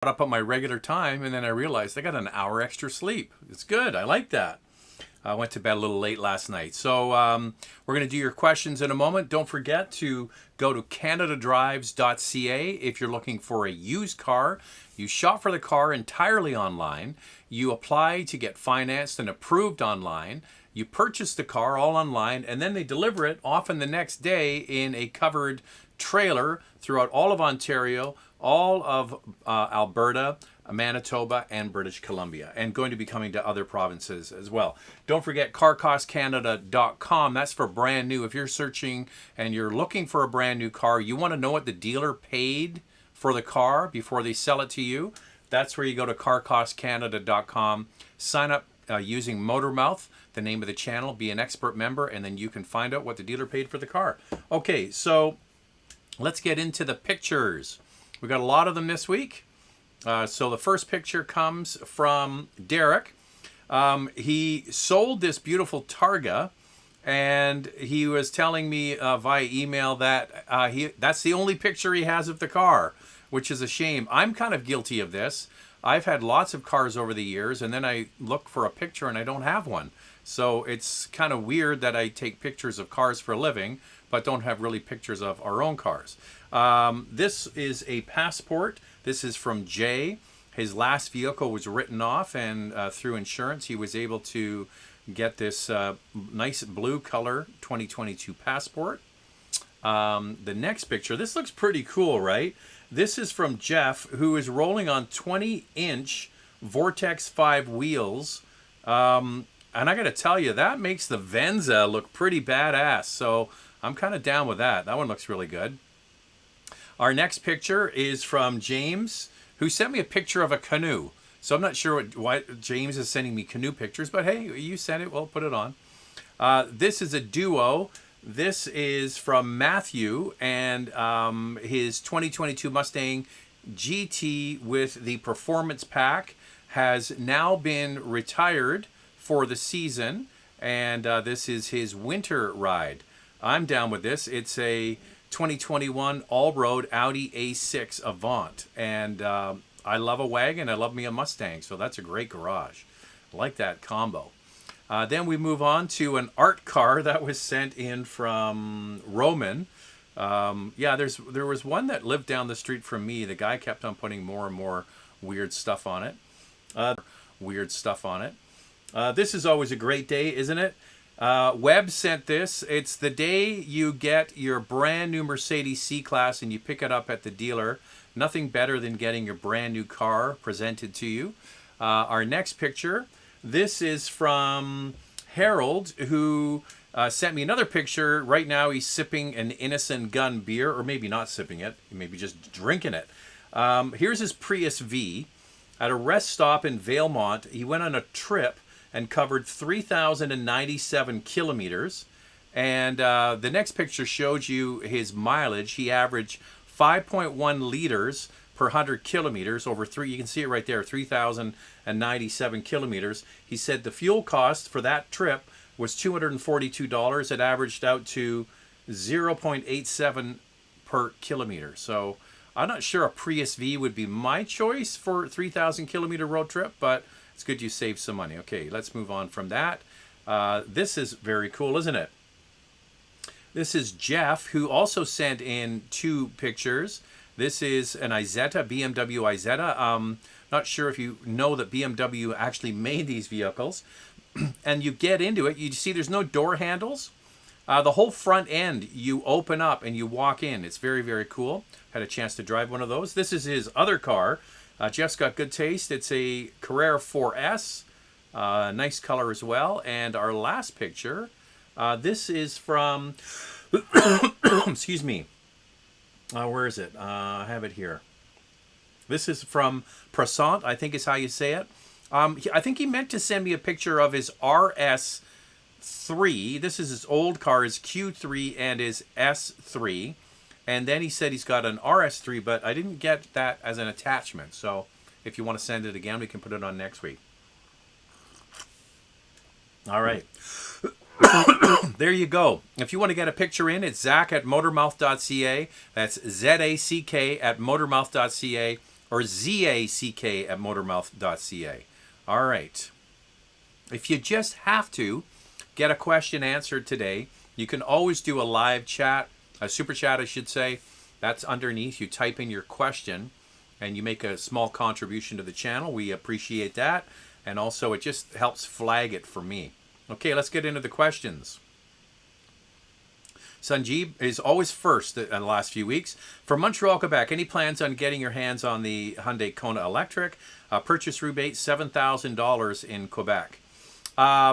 up at my regular time, and then I realized I got an hour extra sleep. It's good. I like that. I went to bed a little late last night. So we're going to do your questions in a moment. Don't forget to go to canadadrives.ca if you're looking for a used car. You shop for the car entirely online. You apply to get financed and approved online. You purchase the car all online, and then they deliver it often the next day in a covered trailer throughout all of Ontario, all of Alberta, Manitoba, and British Columbia, and going to be coming to other provinces as well. Don't forget carcostcanada.com. That's for brand new. If you're searching and you're looking for a brand new car, you want to know what the dealer paid for the car before they sell it to you. That's where you go to carcostcanada.com. Sign up using Motormouth, the name of the channel, be an expert member, and then you can find out what the dealer paid for the car. Okay, so let's get into the pictures. We got a lot of them this week. So the first picture comes from Derek. He sold this beautiful Targa, and he was telling me via email that that's the only picture he has of the car, which is a shame. I'm kind of guilty of this. I've had lots of cars over the years, and then I look for a picture and I don't have one. So it's kind of weird that I take pictures of cars for a living, but don't have really pictures of our own cars. This is a Passport. This is from Jay. His last vehicle was written off, and through insurance, he was able to get this nice blue color 2022 Passport. The next picture, this looks pretty cool, right? This is from Jeff, who is rolling on 20-inch Vortex 5 wheels. And I got to tell you, that makes the Venza look pretty badass. So I'm kind of down with that. That one looks really good. Our next picture is from James, who sent me a picture of a canoe. So I'm not sure why James is sending me canoe pictures, but hey, you sent it, we'll put it on. This is a duo. This is from Matthew and his 2022 Mustang GT with the Performance Pack has now been retired for the season, and this is his winter ride. I'm down with this. It's a 2021 all-road Audi A6 Avant, and I love a wagon. I love me a Mustang, so that's a great garage. I like that combo. Then we move on to an art car that was sent in from Roman. Yeah, there was one that lived down the street from me. The guy kept on putting more and more weird stuff on it. This is always a great day, isn't it? Webb sent this. It's the day you get your brand new Mercedes C-Class and you pick it up at the dealer. Nothing better than getting your brand new car presented to you. Our next picture, this is from Harold, who sent me another picture. Right now he's sipping an Innocent Gun beer, or maybe not sipping it, maybe just drinking it. Here's his Prius V. At a rest stop in Valemont, he went on a trip and covered 3,097 kilometers. And the next picture shows you his mileage. He averaged 5.1 liters per 100 kilometers over you can see it right there, 3,097 kilometers. He said the fuel cost for that trip was $242. It averaged out to 0.87 per kilometer. So I'm not sure a Prius V would be my choice for a 3,000 kilometer road trip, but it's good you saved some money. Okay, let's move on from that. This is very cool, isn't it? This is Jeff, who also sent in two pictures. This is an Isetta, BMW Isetta. Not sure if you know that BMW actually made these vehicles. And you get into it, you see there's no door handles. The whole front end, you open up and you walk in. It's very, very cool. Had a chance to drive one of those. This is his other car. Jeff's got good taste. It's a Carrera 4S. Nice color as well. And our last picture, this is from, excuse me, where is it? I have it here. This is from Prasant, I think is how you say it. I think he meant to send me a picture of his RS3. This is his old car, his Q3 and his S3. And then he said he's got an RS3, but I didn't get that as an attachment. So if you want to send it again, we can put it on next week. All right. There you go. If you want to get a picture in, it's Zach at motormouth.ca. That's ZACK at motormouth.ca. or zack@motormouth.ca. All right. If you just have to get a question answered today, you can always do a live chat, a super chat, I should say. That's underneath. You type in your question and you make a small contribution to the channel. We appreciate that. And also, it just helps flag it for me. Okay, let's get into the questions. Sanjeev is always first in the last few weeks. From Montreal, Quebec, any plans on getting your hands on the Hyundai Kona Electric? Purchase rebate, $7,000 in Quebec.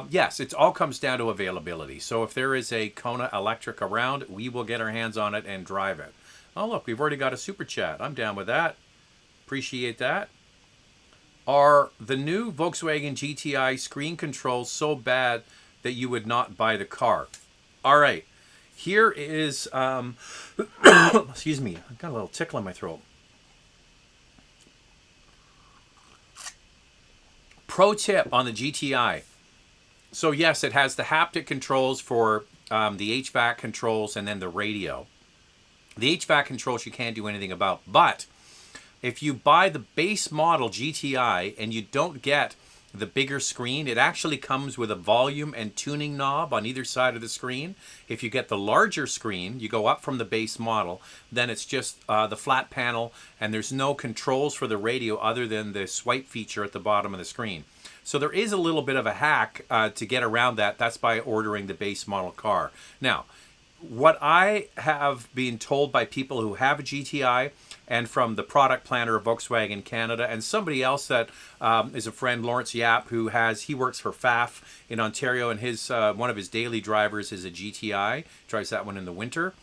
Yes, it all comes down to availability. So if there is a Kona Electric around, we will get our hands on it and drive it. Oh, look, we've already got a super chat. I'm down with that. Appreciate that. Are the new Volkswagen GTI screen controls so bad that you would not buy the car? All right. Here is, excuse me, I've got a little tickle in my throat. Pro tip on the GTI. So yes, it has the haptic controls for the HVAC controls and then the radio. The HVAC controls you can't do anything about, but if you buy the base model GTI and you don't get the bigger screen, it actually comes with a volume and tuning knob on either side of the screen. If you get the larger screen, you go up from the base model, then it's just the flat panel and there's no controls for the radio other than the swipe feature at the bottom of the screen. So there is a little bit of a hack to get around that. That's by ordering the base model car. Now, what I have been told by people who have a GTI and from the product planner of Volkswagen Canada and somebody else that is a friend, Lawrence Yap, he works for FAF in Ontario, and his one of his daily drivers is a GTI, drives that one in the winter.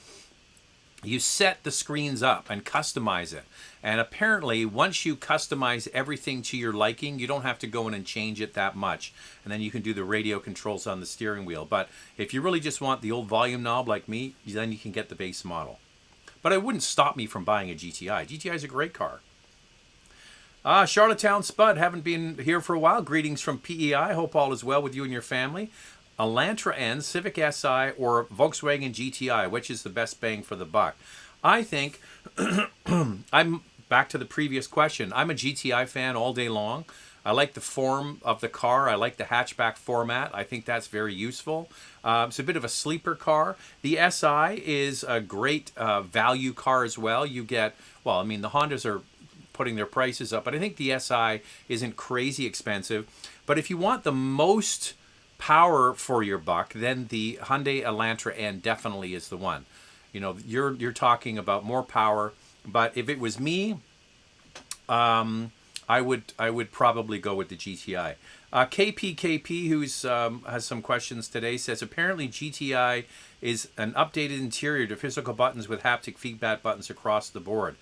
You set the screens up and customize it. And apparently, once you customize everything to your liking, you don't have to go in and change it that much. And then you can do the radio controls on the steering wheel. But if you really just want the old volume knob like me, then you can get the base model. But it wouldn't stop me from buying a GTI. GTI is a great car. Charlottetown Spud, haven't been here for a while. Greetings from PEI. Hope all is well with you and your family. Elantra N, Civic Si, or Volkswagen GTI, which is the best bang for the buck? I think, I'm back to the previous question, I'm a GTI fan all day long. I like the form of the car. I like the hatchback format. I think that's very useful. It's a bit of a sleeper car. The Si is a great value car as well. You get, well, I mean, the Hondas are putting their prices up, but I think the Si isn't crazy expensive. But if you want the most power for your buck, then the Hyundai Elantra N definitely is the one. You know, you're talking about more power. But if it was me, I would probably go with the GTI. KPKP, who's has some questions today, says apparently GTI is an updated interior to physical buttons with haptic feedback buttons across the board.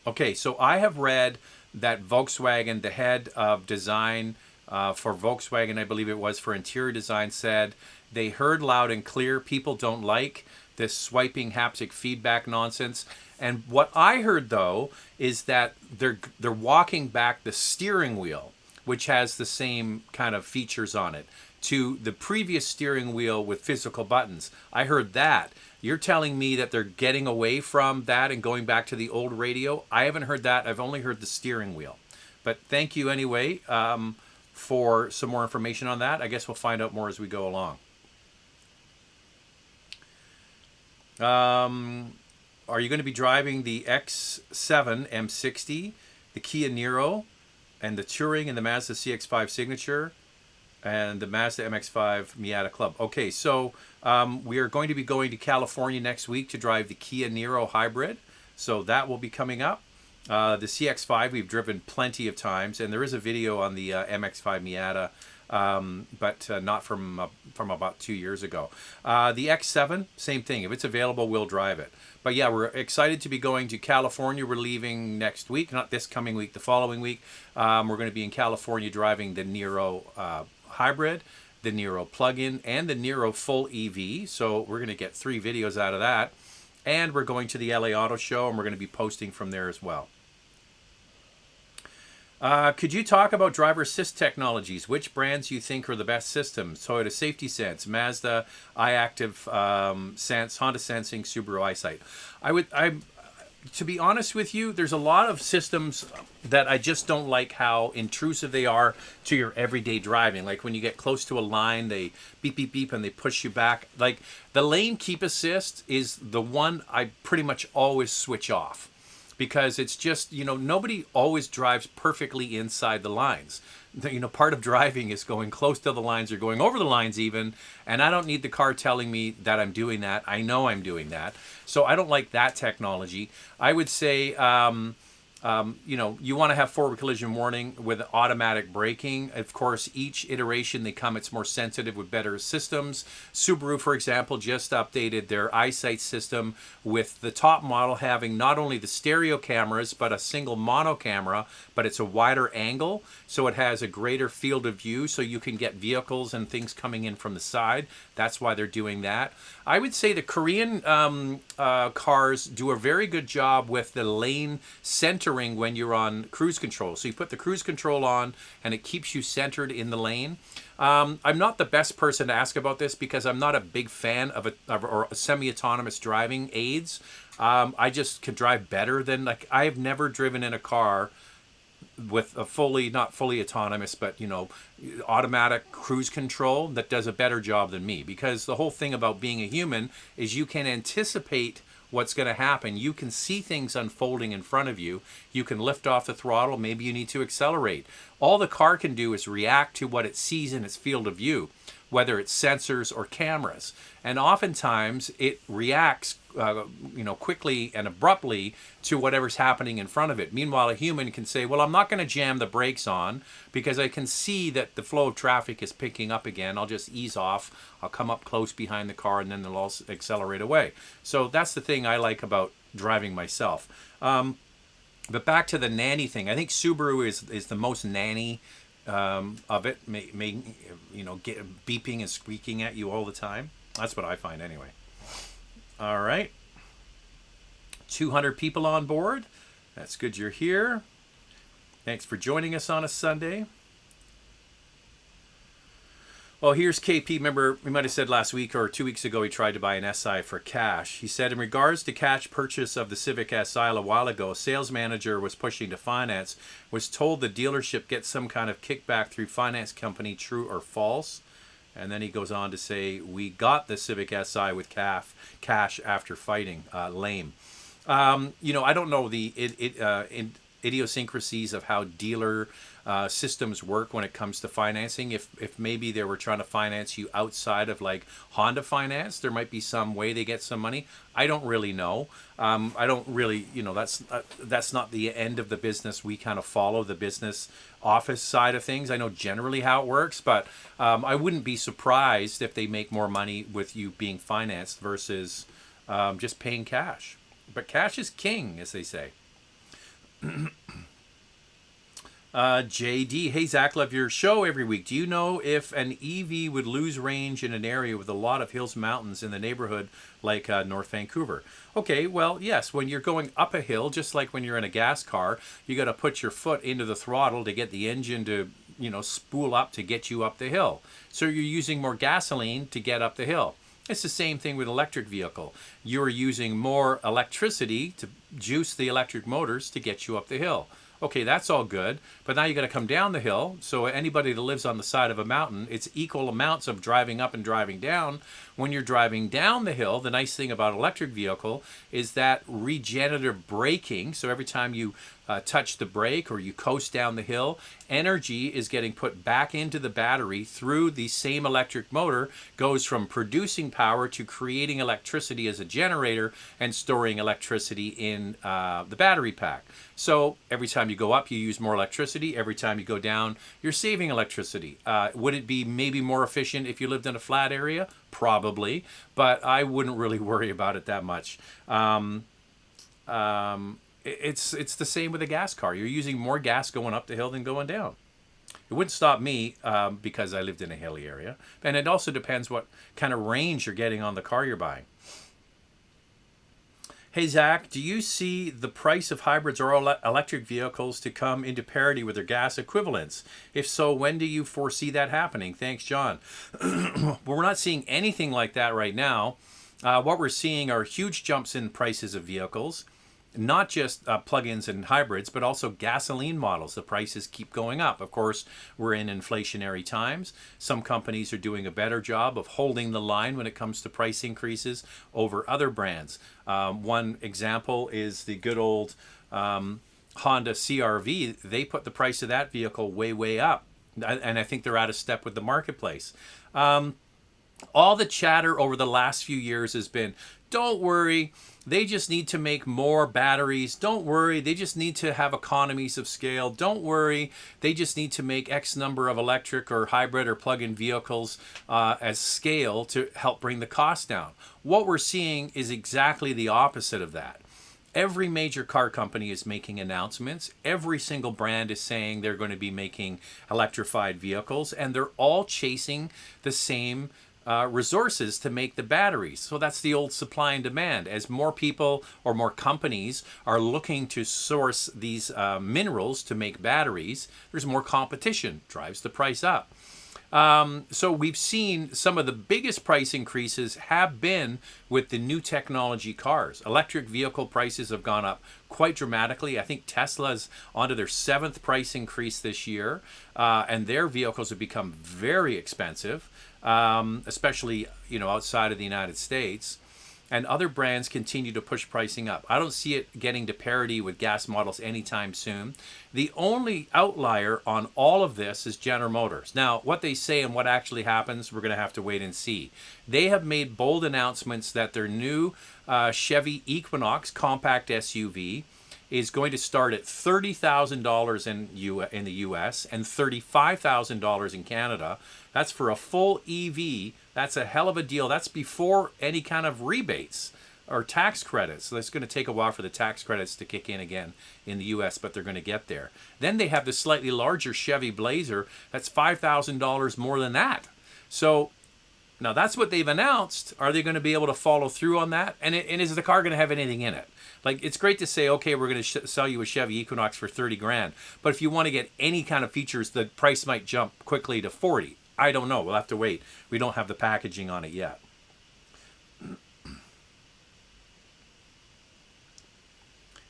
Okay, so I have read that Volkswagen, the head of design for Volkswagen, I believe it was for interior design, said they heard loud and clear people don't like this swiping haptic feedback nonsense. And what I heard, though, is that they're walking back the steering wheel, which has the same kind of features on it, to the previous steering wheel with physical buttons. I heard that. You're telling me that they're getting away from that and going back to the old radio? I haven't heard that. I've only heard the steering wheel. But thank you anyway for some more information on that. I guess we'll find out more as we go along. Are you going to be driving the X7 M60, the Kia Niro, and the Touring and the Mazda CX-5 Signature, and the Mazda MX-5 Miata Club? Okay, so we are going to be going to California next week to drive the Kia Niro Hybrid. So that will be coming up. The CX-5 we've driven plenty of times, and there is a video on the MX-5 Miata, but not from about 2 years ago. The X7, same thing. If it's available, we'll drive it. But yeah, we're excited to be going to California. We're leaving next week, not this coming week, the following week. We're going to be in California driving the Niro Hybrid, the Niro plug-in, and the Niro full EV. So we're going to get 3 videos out of that. And we're going to the LA Auto Show, and we're going to be posting from there as well. Could you talk about driver assist technologies? Which brands you think are the best systems? Toyota Safety Sense, Mazda iActive Sense, Honda Sensing, Subaru EyeSight. to be honest with you, there's a lot of systems that I just don't like how intrusive they are to your everyday driving. Like when you get close to a line, they beep, beep, beep, and they push you back. Like the lane keep assist is the one I pretty much always switch off, because it's just, nobody always drives perfectly inside the lines. Part of driving is going close to the lines or going over the lines even, and I don't need the car telling me that I'm doing that. I know I'm doing that. So I don't like that technology. I would say, you want to have forward collision warning with automatic braking. Of course, each iteration they come, it's more sensitive with better systems. Subaru, for example, just updated their eyesight system with the top model having not only the stereo cameras, but a single mono camera, but it's a wider angle. So it has a greater field of view, so you can get vehicles and things coming in from the side. That's why they're doing that. I would say the Korean cars do a very good job with the lane centering when you're on cruise control. So you put the cruise control on and it keeps you centered in the lane. I'm not the best person to ask about this because I'm not a big fan of a semi-autonomous driving aids. I just could drive better than, I've never driven in a car with a not fully autonomous, but automatic cruise control that does a better job than me, because the whole thing about being a human is you can anticipate what's going to happen. You can see things unfolding in front of you. You can lift off the throttle. Maybe you need to accelerate. All the car can do is react to what it sees in its field of view, whether it's sensors or cameras. And oftentimes it reacts quickly and abruptly to whatever's happening in front of it. Meanwhile, a human can say, well, I'm not going to jam the brakes on because I can see that the flow of traffic is picking up again. I'll just ease off. I'll come up close behind the car and then they'll all accelerate away. So that's the thing I like about driving myself. But back to the nanny thing. I think Subaru is the most nanny of it, get beeping and squeaking at you all the time. That's what I find anyway. All right. 200 people on board. That's good you're here. Thanks for joining us on a Sunday. Well, here's KP. Remember, we might have said last week or 2 weeks ago he tried to buy an SI for cash. He said, in regards to cash purchase of the Civic SI a while ago, a sales manager was pushing to finance, was told the dealership gets some kind of kickback through finance company, true or false? And then he goes on to say, we got the Civic SI with cash after fighting. Lame. I don't know the idiosyncrasies of how dealer systems work when it comes to financing. If maybe they were trying to finance you outside of like Honda Finance, there might be some way they get some money. I don't really know. I don't really, that's not the end of the business. We kind of follow the business office side of things. I know generally how it works, but I wouldn't be surprised if they make more money with you being financed versus just paying cash. But cash is king, as they say. JD, hey Zach, love your show every week. Do you know if an EV would lose range in an area with a lot of hills, mountains in the neighborhood, like North Vancouver? Okay, well, yes, when you're going up a hill, just like when you're in a gas car, you got to put your foot into the throttle to get the engine to, spool up to get you up the hill. So you're using more gasoline to get up the hill. It's the same thing with electric vehicle. You're using more electricity to juice the electric motors to get you up the hill. Okay, that's all good, but now you got to come down the hill. So anybody that lives on the side of a mountain, it's equal amounts of driving up and driving down. When you're driving down the hill, the nice thing about electric vehicle is that regenerative braking. So every time you touch the brake or you coast down the hill, energy is getting put back into the battery through the same electric motor, goes from producing power to creating electricity as a generator and storing electricity in the battery pack. So every time you go up, you use more electricity. Every time you go down, you're saving electricity. Would it be maybe more efficient if you lived in a flat area? Probably, but I wouldn't really worry about it that much. It's the same with a gas car. You're using more gas going up the hill than going down. It wouldn't stop me because I lived in a hilly area. And it also depends what kind of range you're getting on the car you're buying. Hey, Zach, do you see the price of hybrids or electric vehicles to come into parity with their gas equivalents? If so, when do you foresee that happening? Thanks, John. Well, we're not seeing anything like that right now. What we're seeing are huge jumps in prices of vehicles. not just plug-ins and hybrids, but also gasoline models. The prices keep going up. Of course, we're in inflationary times. Some companies are doing a better job of holding the line when it comes to price increases over other brands. One example is the good old Honda CR-V. They put the price of that vehicle way, way up. And I think they're out of step with the marketplace. All the chatter over the last few years has been, don't worry, they just need to make more batteries. Don't worry, they just need to have economies of scale. Don't worry, they just need to make X number of electric or hybrid or plug-in vehicles as scale to help bring the cost down. What we're seeing is exactly the opposite of that. Every major car company is making announcements. Every single brand is saying they're going to be making electrified vehicles, and they're all chasing the same resources to make the batteries. So that's the old supply and demand. As more people or more companies are looking to source these minerals to make batteries, there's more competition, drives the price up. So we've seen some of the biggest price increases have been with the new technology cars. Electric vehicle prices have gone up quite dramatically. I think Tesla's onto their 7th price increase this year, and their vehicles have become very expensive, especially outside of the United States. And other brands continue to push pricing up. I don't see it getting to parity with gas models anytime soon. The only outlier on all of this is General Motors. Now, what they say and what actually happens, we're going to have to wait and see. They have made bold announcements that their new Chevy Equinox compact SUV is going to start at $30,000 in the US and $35,000 in Canada. That's for a full EV. That's a hell of a deal. That's before any kind of rebates or tax credits. So it's going to take a while for the tax credits to kick in again in the US, but they're going to get there. Then they have the slightly larger Chevy Blazer. That's $5,000 more than that. So now that's what they've announced. Are they going to be able to follow through on that? And is the car going to have anything in it? Like, it's great to say, okay, we're going to sell you a Chevy Equinox for 30 grand. But if you want to get any kind of features, the price might jump quickly to 40. I don't know. We'll have to wait. We don't have the packaging on it yet.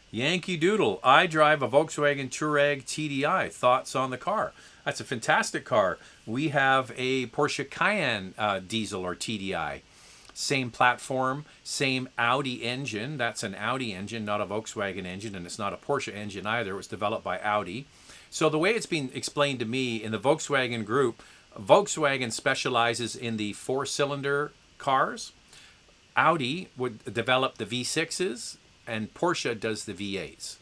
Yankee Doodle. I drive a Volkswagen Touareg TDI. Thoughts on the car? That's a fantastic car. We have a Porsche Cayenne diesel or TDI. Same platform, same Audi engine. That's an Audi engine, not a Volkswagen engine, and it's not a Porsche engine either. It was developed by Audi. So the way it's been explained to me in the Volkswagen group, Volkswagen specializes in the 4-cylinder cars. Audi would develop the V6s, and Porsche does the V8s.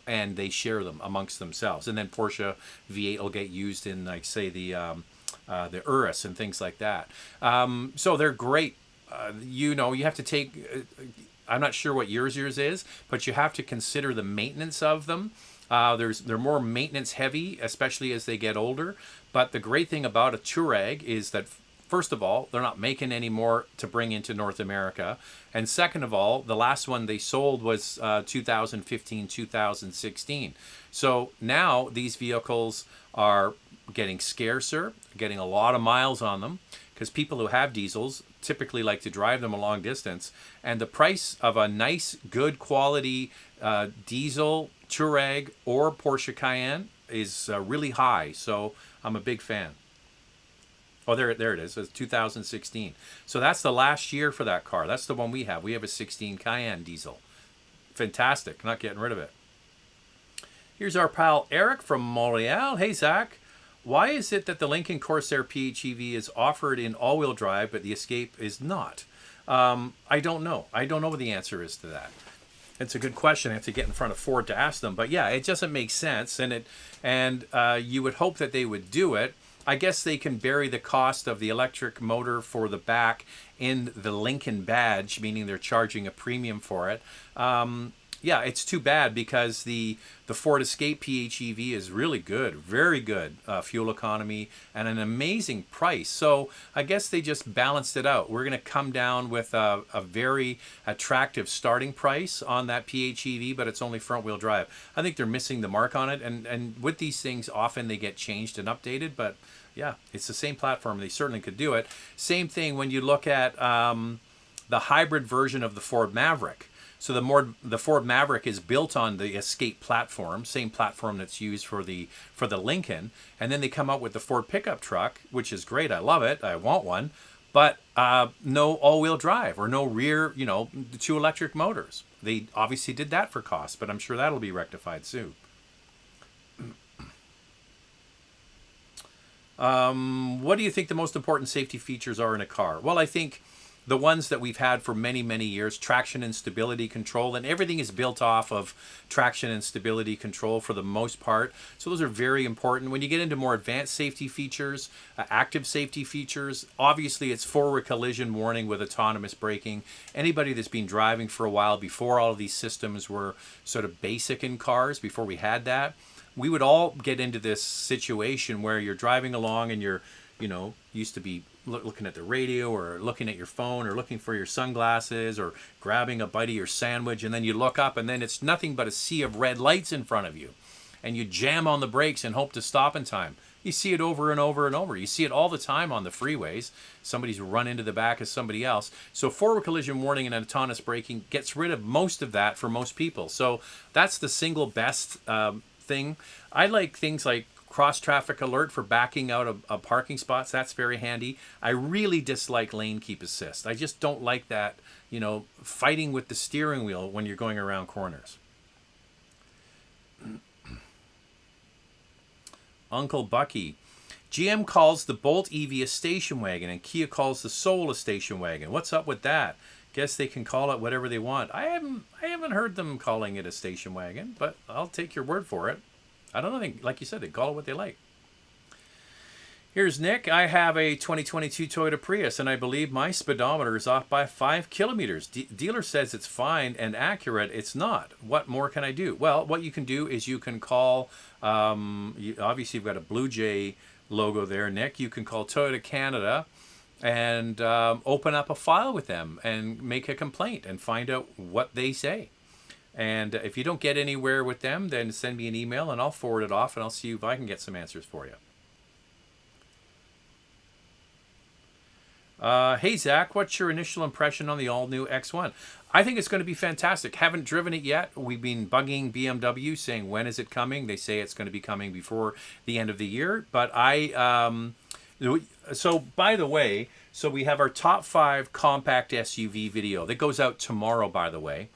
And they share them amongst themselves. And then Porsche V8 will get used in, like, say, the Urus and things like that. So they're great. You have to take, I'm not sure what yours is, but you have to consider the maintenance of them. They're more maintenance heavy, especially as they get older. But the great thing about a Touareg is that, first of all, they're not making any more to bring into North America. And second of all, the last one they sold was 2015, 2016. So now these vehicles are getting scarcer, getting a lot of miles on them, because people who have diesels typically like to drive them a long distance. And the price of a nice, good quality diesel Touareg or Porsche Cayenne is really high. So I'm a big fan. Oh, there it is. It's 2016. So that's the last year for that car. That's the one we have. We have a 16 Cayenne diesel. Fantastic. Not getting rid of it. Here's our pal Eric from Montreal. Hey, Zach. Why is it that the Lincoln Corsair PHEV is offered in all-wheel drive, but the Escape is not? I don't know. I don't know what the answer is to that. It's a good question. I have to get in front of Ford to ask them. But yeah, it doesn't make sense, and you would hope that they would do it. I guess they can bury the cost of the electric motor for the back in the Lincoln badge, meaning they're charging a premium for it. Yeah, it's too bad because the Ford Escape PHEV is really good, very good fuel economy and an amazing price. So I guess they just balanced it out. We're going to come down with a very attractive starting price on that PHEV, but it's only front wheel drive. I think they're missing the mark on it. And with these things, often they get changed and updated, but yeah, it's the same platform. They certainly could do it. Same thing when you look at the hybrid version of the Ford Maverick. So the Ford Maverick is built on the Escape platform, same platform that's used for the Lincoln. And then they come out with the Ford pickup truck, which is great. I love it. I want one, but no all-wheel drive or no rear, the 2 electric motors. They obviously did that for cost, but I'm sure that'll be rectified soon. What do you think the most important safety features are in a car? Well, I think the ones that we've had for many, many years, traction and stability control, and everything is built off of traction and stability control for the most part. So those are very important. When you get into more advanced safety features, active safety features, obviously it's forward collision warning with autonomous braking. Anybody that's been driving for a while before all of these systems were sort of basic in cars, before we had that, we would all get into this situation where you're driving along and you're, used to be looking at the radio or looking at your phone or looking for your sunglasses or grabbing a bite of your sandwich, and then you look up and then it's nothing but a sea of red lights in front of you, and you jam on the brakes and hope to stop in time. You see it over and over and over. You see it all the time on the freeways. Somebody's run into the back of somebody else. So forward collision warning and autonomous braking gets rid of most of that for most people. So that's the single best thing. I like things like cross traffic alert for backing out of parking spots. That's very handy. I really dislike lane keep assist. I just don't like that, fighting with the steering wheel when you're going around corners. Uncle Bucky. GM calls the Bolt EV a station wagon and Kia calls the Soul a station wagon. What's up with that? Guess they can call it whatever they want. I haven't heard them calling it a station wagon, but I'll take your word for it. I don't know, like you said, they call it what they like. Here's Nick. I have a 2022 Toyota Prius, and I believe my speedometer is off by 5 kilometers. Dealer says it's fine and accurate. It's not. What more can I do? Well, what you can do is you can call, obviously you've got a Blue Jay logo there, Nick. You can call Toyota Canada and open up a file with them and make a complaint and find out what they say. And if you don't get anywhere with them, then send me an email and I'll forward it off and I'll see if I can get some answers for you. Hey, Zach, what's your initial impression on the all-new X1? I think it's going to be fantastic. Haven't driven it yet. We've been bugging BMW saying, when is it coming? They say it's going to be coming before the end of the year. But so by the way, so we have our top 5 compact SUV video that goes out tomorrow, by the way.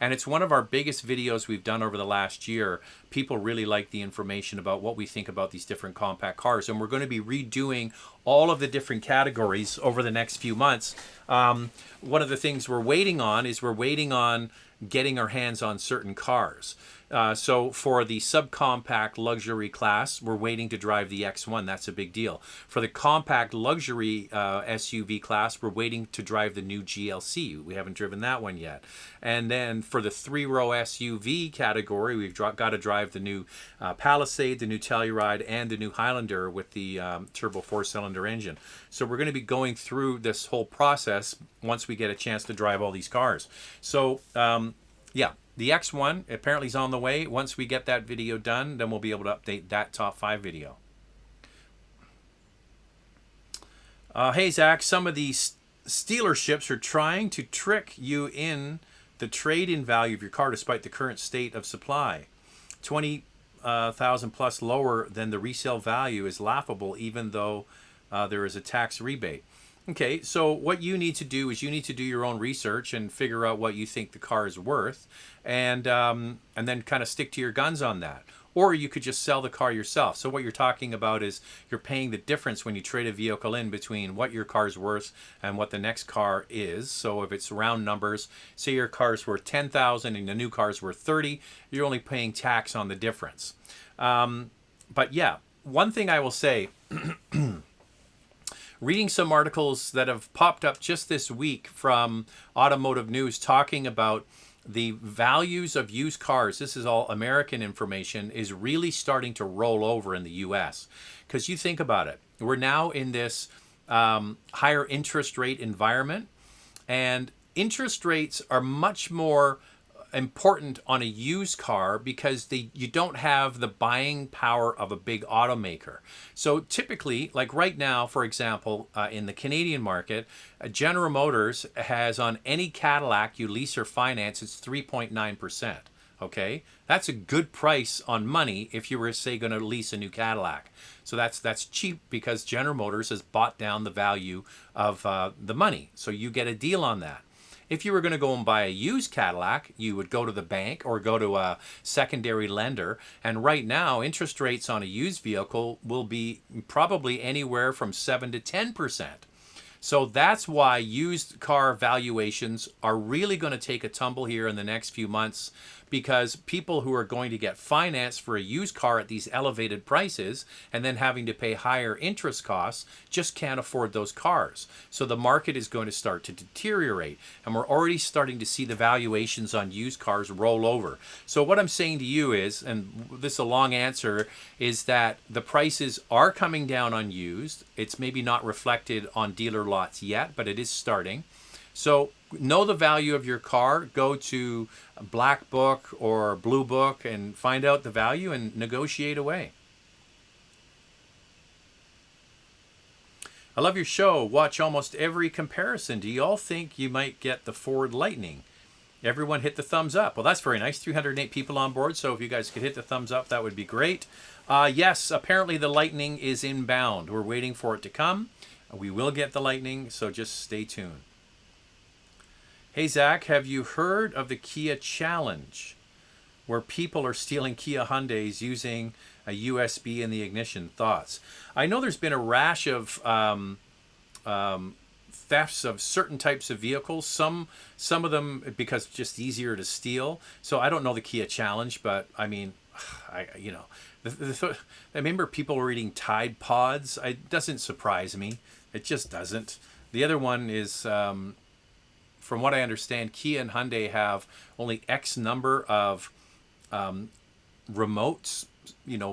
And it's one of our biggest videos we've done over the last year. People really like the information about what we think about these different compact cars. And we're going to be redoing all of the different categories over the next few months. One of the things we're waiting on getting our hands on certain cars. So for the subcompact luxury class, we're waiting to drive the X1. That's a big deal. For the compact luxury SUV class, we're waiting to drive the new GLC. We haven't driven that one yet. And then for the 3-row SUV category, we've got to drive the new Palisade, the new Telluride, and the new Highlander with the turbo 4-cylinder engine. So we're going to be going through this whole process once we get a chance to drive all these cars. So, yeah. The X1 apparently is on the way. Once we get that video done, then we'll be able to update that top 5 video. Hey, Zach, some of these dealerships are trying to trick you in the trade-in value of your car despite the current state of supply. 20,000 plus lower than the resale value is laughable, even though there is a tax rebate. Okay, so what you need to do is you need to do your own research and figure out what you think the car is worth, and then kind of stick to your guns on that. Or you could just sell the car yourself. So what you're talking about is you're paying the difference when you trade a vehicle in between what your car's worth and what the next car is. So if it's round numbers, say your car's worth $10,000 and the new car's worth $30,000, you're only paying tax on the difference. But yeah, one thing I will say. Reading some articles that have popped up just this week from Automotive News talking about the values of used cars, this is all American information, is really starting to roll over in the U.S. Because you think about it, we're now in this higher interest rate environment, and interest rates are much more important on a used car because you don't have the buying power of a big automaker. So typically, like right now, for example, in the Canadian market, General Motors has on any Cadillac you lease or finance, it's 3.9%. Okay, that's a good price on money if you were, say, going to lease a new Cadillac. So that's cheap because General Motors has bought down the value of the money. So you get a deal on that. If you were going to go and buy a used Cadillac, you would go to the bank or go to a secondary lender. And right now, interest rates on a used vehicle will be probably anywhere from 7 to 10%. So that's why used car valuations are really going to take a tumble here in the next few months, because people who are going to get finance for a used car at these elevated prices and then having to pay higher interest costs just can't afford those cars. So the market is going to start to deteriorate, and we're already starting to see the valuations on used cars roll over. So what I'm saying to you is, and this is a long answer, is that the prices are coming down on used. It's maybe not reflected on dealer lots yet, but it is starting. So know the value of your car. Go to Black Book or Blue Book and find out the value and negotiate away. I love your show. Watch almost every comparison. Do you all think you might get the Ford Lightning? Everyone hit the thumbs up. Well, that's very nice. 308 people on board. So if you guys could hit the thumbs up, that would be great. Yes, apparently the Lightning is inbound. We're waiting for it to come. We will get the Lightning, so just stay tuned. Hey, Zach, have you heard of the Kia Challenge, where people are stealing Kia Hyundais using a USB in the ignition? Thoughts? I know there's been a rash of thefts of certain types of vehicles. Some of them because it's just easier to steal. So I don't know the Kia Challenge, but I mean, I remember people were eating Tide Pods. It doesn't surprise me. It just doesn't. The other one is, from what I understand, Kia and Hyundai have only X number of remotes,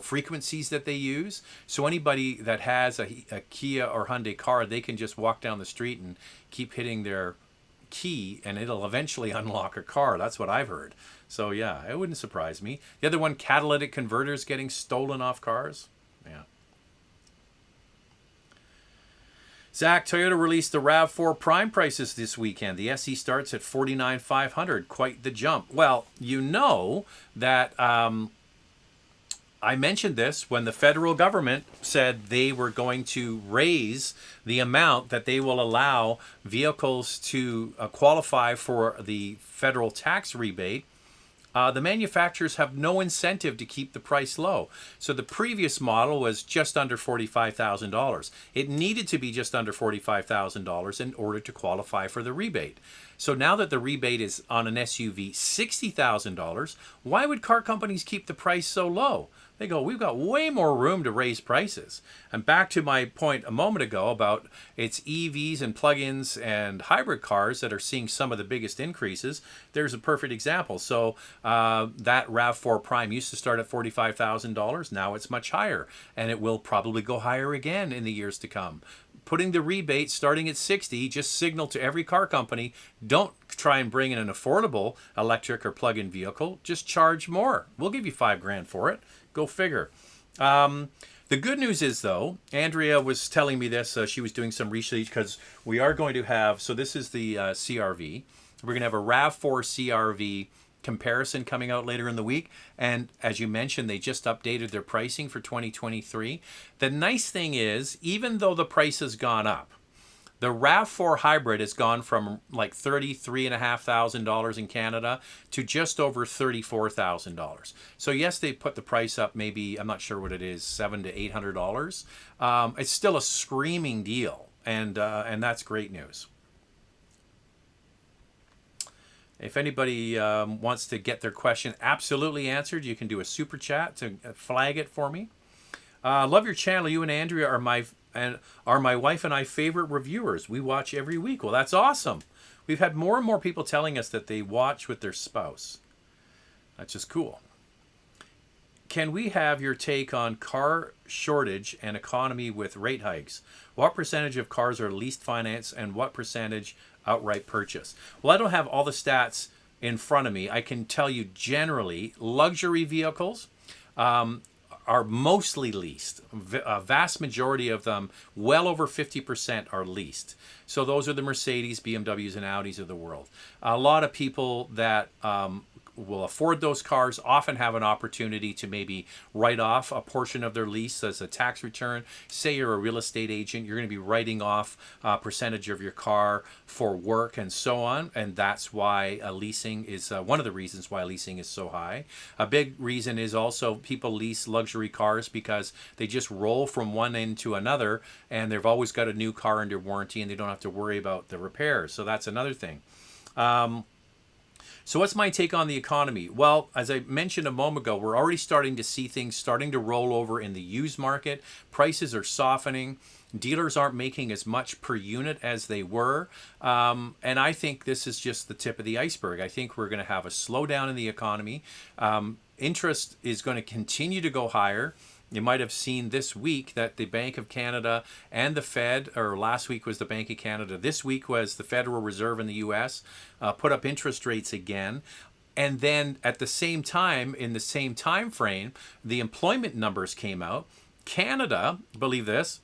frequencies that they use. So anybody that has a Kia or Hyundai car, they can just walk down the street and keep hitting their key and it'll eventually unlock a car. That's what I've heard. So yeah, it wouldn't surprise me. The other one, catalytic converters getting stolen off cars. Yeah. Zach, Toyota released the RAV4 Prime prices this weekend. The SE starts at $49,500. Quite the jump. Well, you know that I mentioned this when the federal government said they were going to raise the amount that they will allow vehicles to qualify for the federal tax rebate. The manufacturers have no incentive to keep the price low. So the previous model was just under $45,000. It needed to be just under $45,000 in order to qualify for the rebate. So now that the rebate is on an SUV $60,000, why would car companies keep the price so low? They go, we've got way more room to raise prices. And back to my point a moment ago about it's EVs and plug-ins and hybrid cars that are seeing some of the biggest increases. There's a perfect example. So that RAV4 Prime used to start at $45,000. Now it's much higher, and it will probably go higher again in the years to come. Putting the rebate starting at 60 just signal to every car company, don't try and bring in an affordable electric or plug-in vehicle. Just charge more. We'll give you $5,000 for it. Go figure. The good news is, though, Andrea was telling me this. She was doing some research because we are going to have, so this is the CRV. We're going to have a RAV4 CRV comparison coming out later in the week. And as you mentioned, they just updated their pricing for 2023. The nice thing is, even though the price has gone up, the RAV4 hybrid has gone from like $33,500 in Canada to just over $34,000. So yes, they put the price up. Maybe, I'm not sure what it is, $700 to $800. It's still a screaming deal, and that's great news. If anybody wants to get their question absolutely answered, you can do a super chat to flag it for me. Love your channel. You and Andrea are my wife and I favorite reviewers. We watch every week. Well, that's awesome. We've had more and more people telling us that they watch with their spouse. That's just cool. Can we have your take on car shortage and economy with rate hikes? What percentage of cars are leased finance and what percentage outright purchase? Well, I don't have all the stats in front of me, I can tell you generally luxury vehicles are mostly leased. A vast majority of them, well over 50%, are leased. So those are the Mercedes, BMWs, and Audis of the world. A lot of people that will afford those cars often have an opportunity to maybe write off a portion of their lease as a tax return. Say you're a real estate agent, you're going to be writing off a percentage of your car for work and so on, and that's why leasing is one of the reasons why leasing is so high. A big reason is also people lease luxury cars because they just roll from one end to another, and they've always got a new car under warranty and they don't have to worry about the repairs. So that's another thing. So what's my take on the economy? Well, as I mentioned a moment ago, we're already starting to see things starting to roll over in the used market. Prices are softening. Dealers aren't making as much per unit as they were. And I think this is just the tip of the iceberg. I think we're going to have a slowdown in the economy. Interest is going to continue to go higher. You might have seen this week that the Bank of Canada and the Fed, or last week was the Bank of Canada, this week was the Federal Reserve in the US, put up interest rates again. And then at the same time, in the same time frame, the employment numbers came out. Canada, believe this,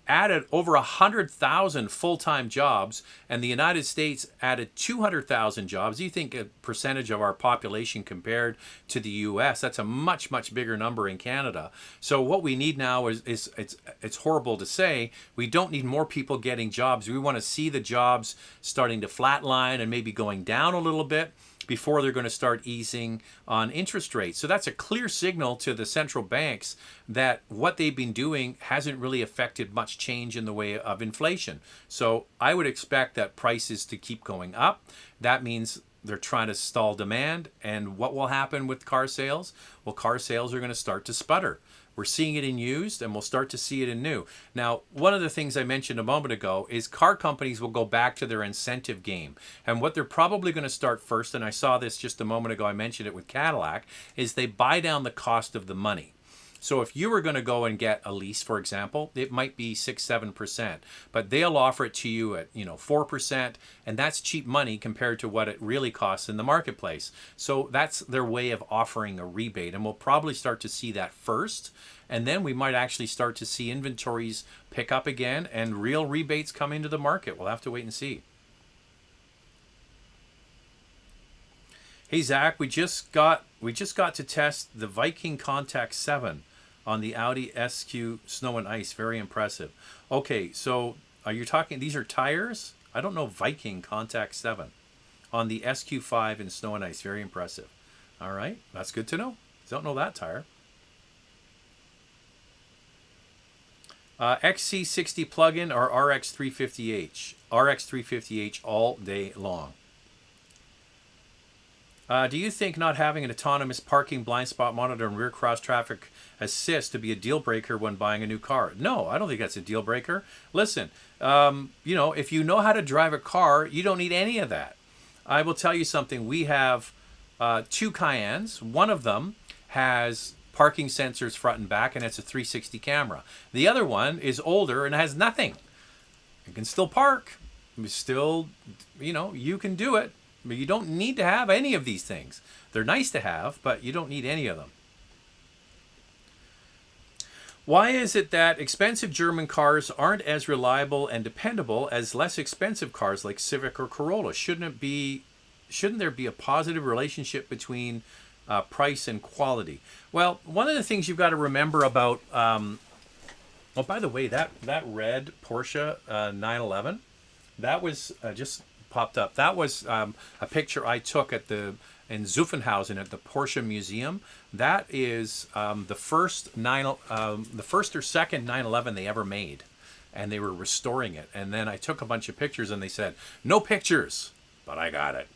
added over 100,000 full-time jobs, and the United States added 200,000 jobs. You think a percentage of our population compared to the U.S., that's a much, much bigger number in Canada. So what we need now is it's horrible to say, we don't need more people getting jobs. We want to see the jobs starting to flatline and maybe going down a little bit before they're going to start easing on interest rates. So that's a clear signal to the central banks that what they've been doing hasn't really affected much change in the way of inflation. So I would expect that prices to keep going up. That means they're trying to stall demand. And what will happen with car sales? Well, car sales are going to start to sputter. We're seeing it in used, and we'll start to see it in new. Now, one of the things I mentioned a moment ago is car companies will go back to their incentive game. And what they're probably going to start first, and I saw this just a moment ago, I mentioned it with Cadillac, is they buy down the cost of the money. So if you were going to go and get a lease, for example, it might be 6-7%, but they'll offer it to you at 4%, and that's cheap money compared to what it really costs in the marketplace. So that's their way of offering a rebate, and we'll probably start to see that first, and then we might actually start to see inventories pick up again and real rebates come into the market. We'll have to wait and see. Hey Zach, we just got to test the Viking Contact 7 on the Audi SQ Snow and Ice. Very impressive. Okay, so are you talking, these are tires? I don't know Viking Contact 7 on the SQ5 in Snow and Ice. Very impressive. All right, that's good to know. Don't know that tire. XC60 plug-in or RX350H? RX350H all day long. Do you think not having an autonomous parking, blind spot monitor, and rear cross traffic assist to be a deal breaker when buying a new car? No, I don't think that's a deal breaker. Listen, if you know how to drive a car, you don't need any of that. I will tell you something. We have 2 Cayennes. One of them has parking sensors front and back, and it's a 360 camera. The other one is older and has nothing. You can still park. You can do it. But you don't need to have any of these things. They're nice to have, but you don't need any of them. Why is it that expensive German cars aren't as reliable and dependable as less expensive cars like Civic or Corolla? Shouldn't there be a positive relationship between price and quality? Well, one of the things you've got to remember about, by the way, that red Porsche 911, that was just popped up. That was a picture I took in Zuffenhausen at the Porsche Museum. That is the first or second 911 they ever made, and they were restoring it. And then I took a bunch of pictures, and they said no pictures, but I got it.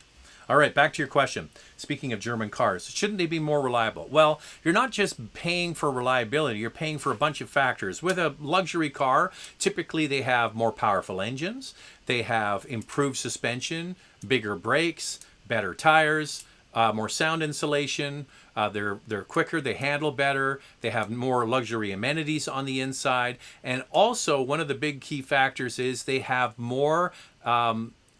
All right, back to your question. Speaking of German cars, shouldn't they be more reliable? Well, you're not just paying for reliability, you're paying for a bunch of factors. With a luxury car, typically they have more powerful engines, they have improved suspension, bigger brakes, better tires, more sound insulation, they're quicker, they handle better, they have more luxury amenities on the inside, and also one of the big key factors is they have more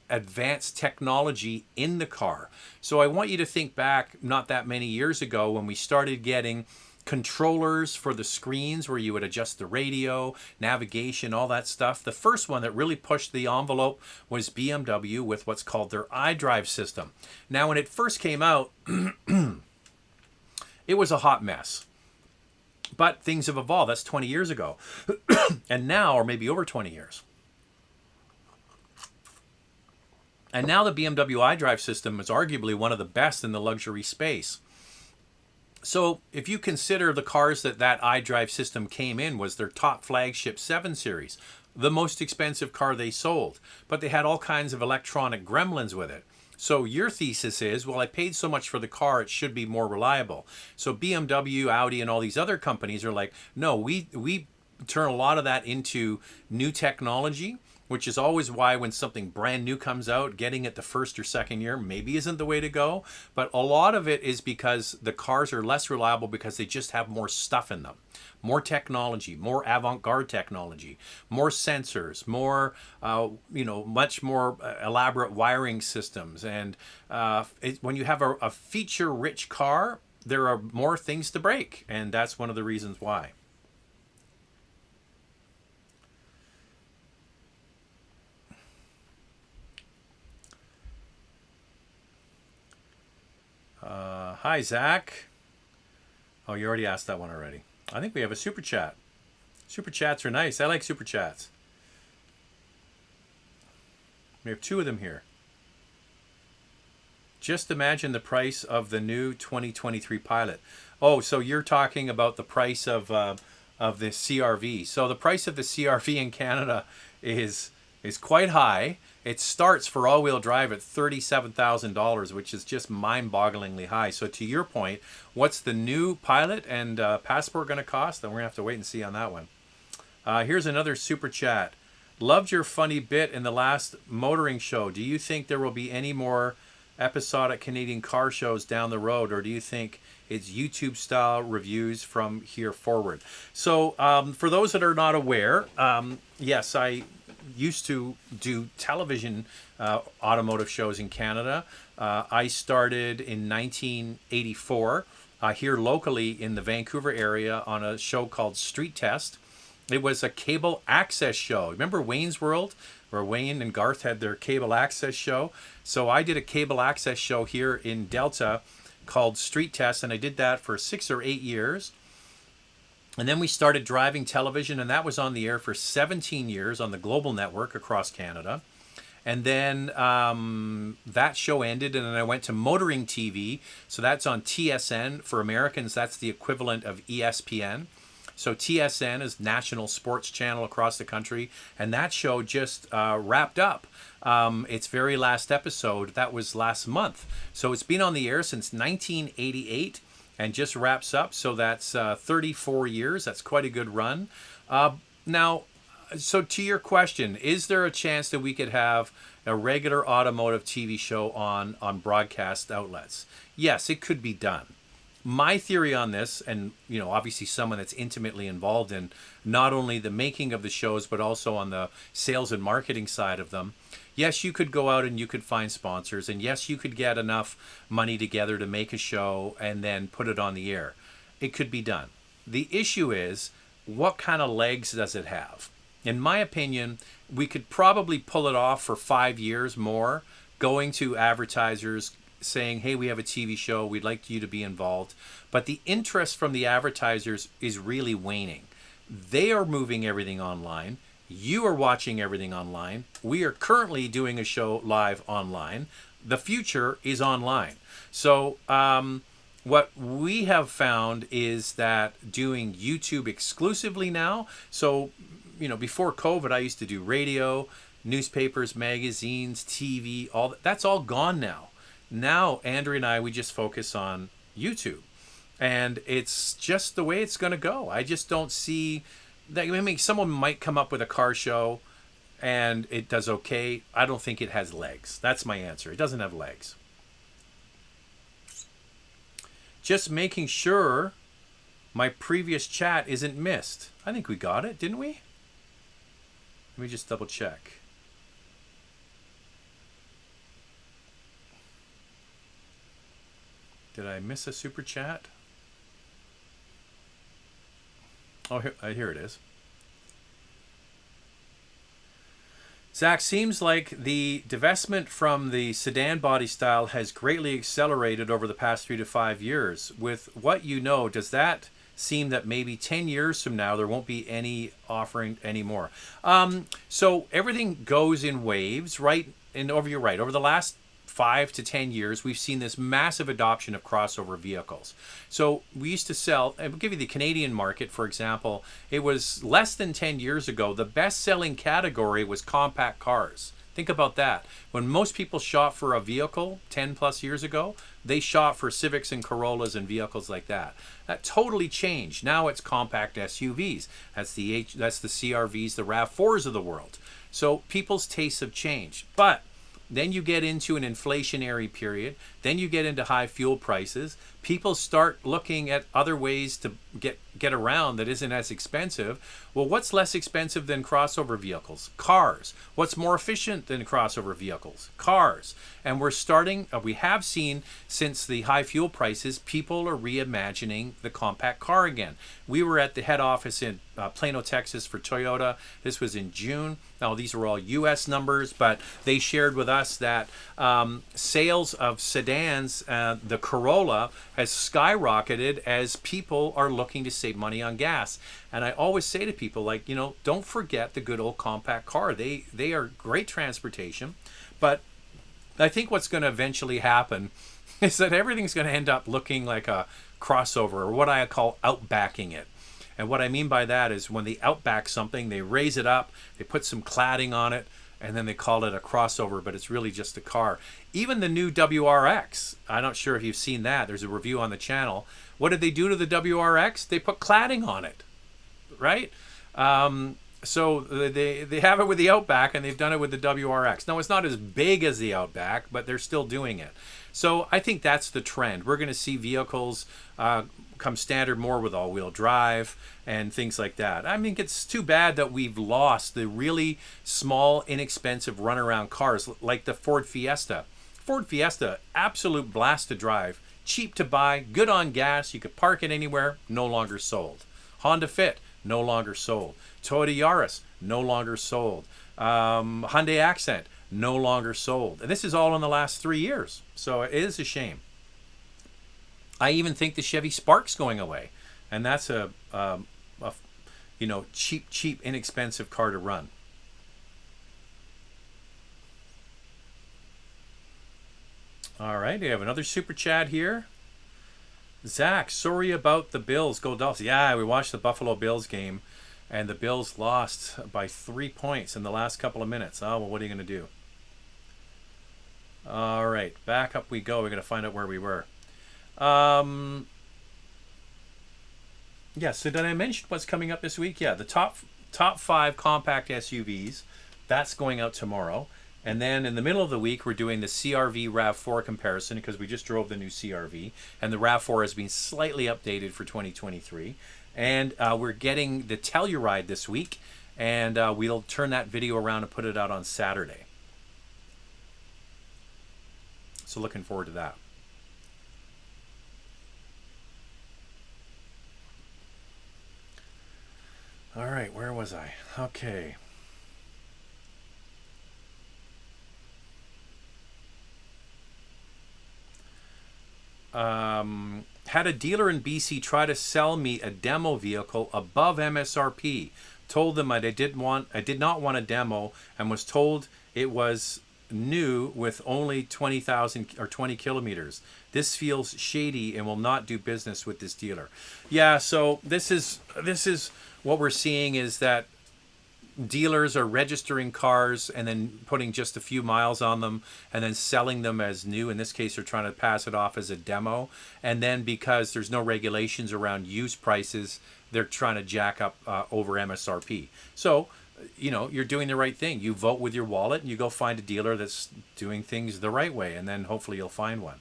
advanced technology in the car. So I want you to think back not that many years ago when we started getting controllers for the screens where you would adjust the radio, navigation, all that stuff. The first one that really pushed the envelope was BMW with what's called their iDrive system. Now, when it first came out, it was a hot mess. But things have evolved. That's 20 years ago. And now, or maybe over 20 years. And now the BMW iDrive system is arguably one of the best in the luxury space. So if you consider the cars that iDrive system came in was their top flagship 7 Series, the most expensive car they sold, but they had all kinds of electronic gremlins with it. So your thesis is, well, I paid so much for the car, it should be more reliable. So BMW, Audi, and all these other companies are like, no, we turn a lot of that into new technology, which is always why when something brand new comes out, getting it the first or second year maybe isn't the way to go. But a lot of it is because the cars are less reliable because they just have more stuff in them. More technology, more avant-garde technology, more sensors, more, much more elaborate wiring systems. And when you have a feature-rich car, there are more things to break. And that's one of the reasons why. Hi, Zach. Oh, you already asked that one already. I think we have a super chat. Super chats are nice. I like super chats. We have 2 of them here. Just imagine the price of the new 2023 Pilot. Oh, so you're talking about the price of the CRV. So the price of the CRV in Canada is quite high. It starts for all-wheel drive at $37,000, which is just mind-bogglingly high. So to your point, what's the new Pilot and Passport going to cost? Then we're going to have to wait and see on that one. Here's another super chat. Loved your funny bit in the last motoring show. Do you think there will be any more episodic Canadian car shows down the road, or do you think it's YouTube-style reviews from here forward? So for those that are not aware, yes, I used to do television automotive shows in Canada. I started in 1984 here locally in the Vancouver area on a show called Street Test. It was a cable access show. Remember Wayne's World, where Wayne and Garth had their cable access show? So I did a cable access show here in Delta called Street Test, and I did that for 6 or 8 years. And then we started driving television, and that was on the air for 17 years on the Global Network across Canada. And then that show ended, and then I went to Motoring TV. So that's on TSN. For Americans, that's the equivalent of ESPN. So TSN is National Sports Channel across the country, and that show just wrapped up. Its very last episode, that was last month. So it's been on the air since 1988. And just wraps up. So that's 34 years. That's quite a good run. Now, so to your question, is there a chance that we could have a regular automotive TV show on broadcast outlets? Yes, it could be done. My theory on this, and obviously someone that's intimately involved in not only the making of the shows, but also on the sales and marketing side of them, yes, you could go out and you could find sponsors, and yes, you could get enough money together to make a show and then put it on the air. It could be done. The issue is, what kind of legs does it have? In my opinion, we could probably pull it off for 5 years more, going to advertisers, saying, hey, we have a TV show, we'd like you to be involved. But the interest from the advertisers is really waning. They are moving everything online. You are watching everything online. We are currently doing a show live online. The future is online. So what we have found is that doing YouTube exclusively now, so before COVID, I used to do radio, newspapers, magazines, TV, that's all gone now. Now, Andrew and I, we just focus on YouTube. And it's just the way it's going to go. I just don't see that. I mean, someone might come up with a car show and it does okay. I don't think it has legs. That's my answer. It doesn't have legs. Just making sure my previous chat isn't missed. I think we got it, didn't we? Let me just double check. Did I miss a super chat? Oh, here it is. Zach, seems like the divestment from the sedan body style has greatly accelerated over the past 3 to 5 years. With what you know, does that seem that maybe 10 years from now there won't be any offering anymore? So everything goes in waves, right? And you're right. Over the last 5 to 10 years, we've seen this massive adoption of crossover vehicles. So we used to sell, I'll give you the Canadian market, for example. It was less than 10 years ago, the best-selling category was compact cars. Think about that. When most people shop for a vehicle 10 plus years ago, they shop for Civics and Corollas and vehicles like that. That totally changed. Now it's compact SUVs. That's the CRVs, the RAV4s of the world. So people's tastes have changed. But then you get into an inflationary period. Then you get into high fuel prices. People start looking at other ways to get around that isn't as expensive. Well, what's less expensive than crossover vehicles? Cars. What's more efficient than crossover vehicles? Cars. And we have seen since the high fuel prices, people are reimagining the compact car again. We were at the head office in Plano, Texas for Toyota. This was in June. Now, these are all U.S. numbers, but they shared with us that sales of sedans, the Corolla, has skyrocketed as people are looking to save money on gas. And I always say to people, like, don't forget the good old compact car. They are great transportation, but I think what's going to eventually happen is that everything's going to end up looking like a crossover, or what I call outbacking it. And what I mean by that is when they outback something, they raise it up, they put some cladding on it, and then they call it a crossover, but it's really just a car. Even the new WRX, I'm not sure if you've seen that. There's a review on the channel. What did they do to the WRX? They put cladding on it, right? So they have it with the Outback, and they've done it with the WRX. Now, it's not as big as the Outback, but they're still doing it. So I think that's the trend. We're going to see vehicles come standard more with all-wheel drive and things like that. I mean, it's too bad that we've lost the really small, inexpensive runaround cars like the Ford Fiesta. Ford Fiesta, absolute blast to drive, cheap to buy, good on gas, you could park it anywhere, no longer sold. Honda Fit, no longer sold. Toyota Yaris, no longer sold. Hyundai Accent, no longer sold. And this is all in the last 3 years. So it is a shame. I even think the Chevy Spark's going away. And that's a cheap, inexpensive car to run. All right, we have another super chat here. Zach, sorry about the Bills. Go Dolphins. Yeah, we watched the Buffalo Bills game, and the Bills lost by 3 points in the last couple of minutes. Oh, well, what are you going to do? All right, back up we go. We're going to find out where we were. Yeah, so did I mention what's coming up this week? Yeah, the top 5 compact SUVs. That's going out tomorrow. And then in the middle of the week, we're doing the CRV RAV4 comparison because we just drove the new CRV. And the RAV4 has been slightly updated for 2023. And we're getting the Telluride this week. And we'll turn that video around and put it out on Saturday. So looking forward to that. All right, where was I? Okay. Had a dealer in BC try to sell me a demo vehicle above MSRP. Told them I did not want a demo, and was told it was new with only 20,000 or 20 kilometers. This feels shady and will not do business with this dealer. Yeah, so this is what we're seeing is that dealers are registering cars and then putting just a few miles on them and then selling them as new. In this case, they're trying to pass it off as a demo. And then because there's no regulations around used prices, they're trying to jack up over MSRP. So, you're doing the right thing. You vote with your wallet and you go find a dealer that's doing things the right way, and then hopefully you'll find one.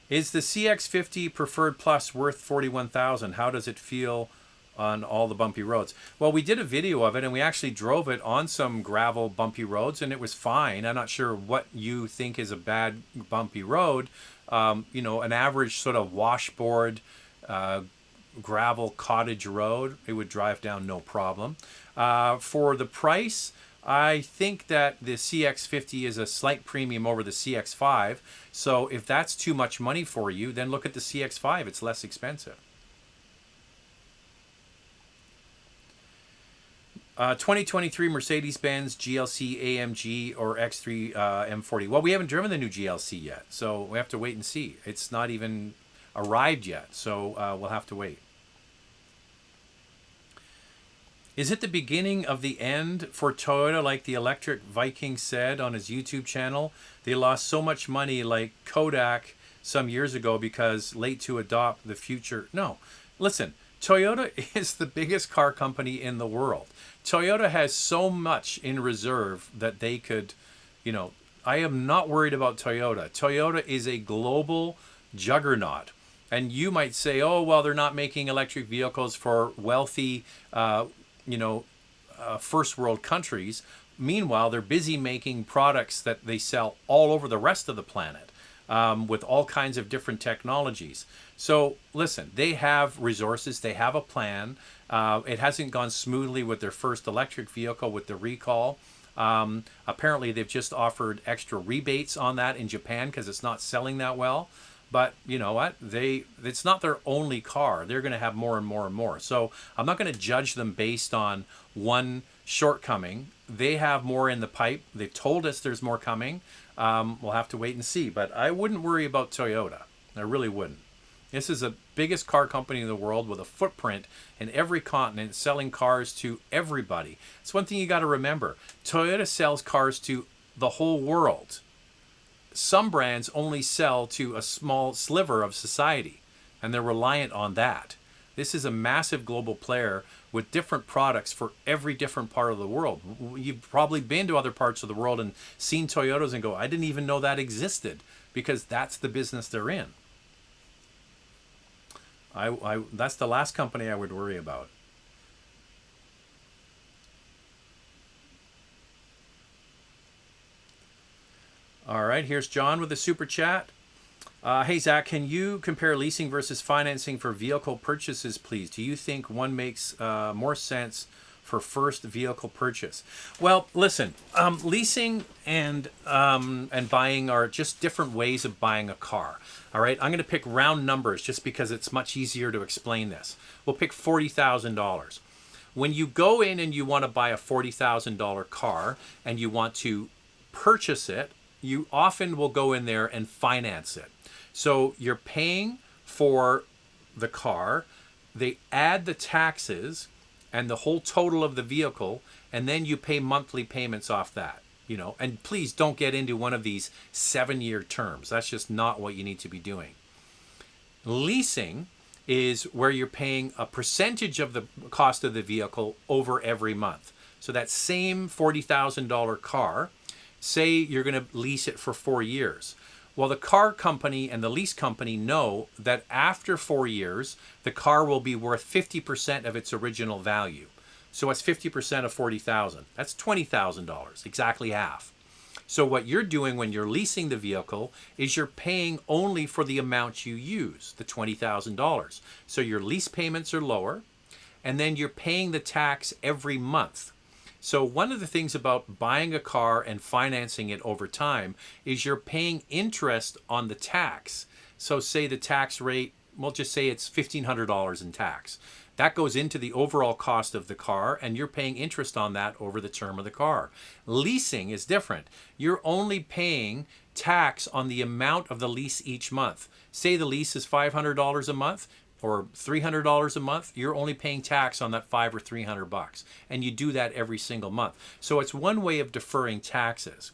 Is the CX-50 Preferred Plus worth $41,000? How does it feel on all the bumpy roads. Well, we did a video of it, and we actually drove it on some gravel bumpy roads, and it was fine. I'm not sure what you think is a bad bumpy road. You know, an average sort of washboard gravel cottage road, it would drive down no problem. For the price, I think that the CX-50 is a slight premium over the CX-5. So if that's too much money for you, then look at the CX-5. It's less expensive. 2023 Mercedes-Benz GLC AMG or X3 M40. Well, we haven't driven the new GLC yet, so we have to wait and see. It's not even arrived yet, so we'll have to wait. Is it the beginning of the end for Toyota, like the Electric Viking said on his YouTube channel? They lost so much money like Kodak some years ago because late to adopt the future. No, listen, Toyota is the biggest car company in the world. Toyota has so much in reserve that they could, you know, I am not worried about Toyota. Toyota is a global juggernaut. And you might say, oh, well, they're not making electric vehicles for wealthy, first world countries. Meanwhile, they're busy making products that they sell all over the rest of the planet with all kinds of different technologies. So listen, they have resources, they have a plan. It hasn't gone smoothly with their first electric vehicle with the recall. Apparently, they've just offered extra rebates on that in Japan because it's not selling that well. But you know what? It's not their only car. They're going to have more and more and more. So I'm not going to judge them based on one shortcoming. They have more in the pipe. They've told us there's more coming. We'll have to wait and see. But I wouldn't worry about Toyota. I really wouldn't. This is the biggest car company in the world with a footprint in every continent, selling cars to everybody. It's one thing you got to remember. Toyota sells cars to the whole world. Some brands only sell to a small sliver of society, and they're reliant on that. This is a massive global player with different products for every different part of the world. You've probably been to other parts of the world and seen Toyotas and go, I didn't even know that existed, because that's the business they're in. That's the last company I would worry about. All right, here's John with a super chat. Hey, Zach, can you compare leasing versus financing for vehicle purchases, please? Do you think one makes more sense for first vehicle purchase? Well, listen, leasing and buying are just different ways of buying a car. All right, I'm going to pick round numbers just because it's much easier to explain this. We'll pick $40,000. When you go in and you want to buy a $40,000 car and you want to purchase it, you often will go in there and finance it. So you're paying for the car, they add the taxes and the whole total of the vehicle, and then you pay monthly payments off that. You know, and please don't get into one of these 7-year terms. That's just not what you need to be doing. Leasing is where you're paying a percentage of the cost of the vehicle over every month. So that same $40,000 car, say you're going to lease it for 4 years. Well, the car company and the lease company know that after 4 years, the car will be worth 50% of its original value. So what's 50% of $40,000? That's $20,000, exactly half. So what you're doing when you're leasing the vehicle is you're paying only for the amount you use, the $20,000. So your lease payments are lower, and then you're paying the tax every month. So one of the things about buying a car and financing it over time is you're paying interest on the tax. So say the tax rate, we'll just say it's $1,500 in tax. That goes into the overall cost of the car, and you're paying interest on that over the term of the car. Leasing is different. You're only paying tax on the amount of the lease each month. Say the lease is $500 a month or $300 a month, you're only paying tax on that $500 or $300, and you do that every single month. So it's one way of deferring taxes.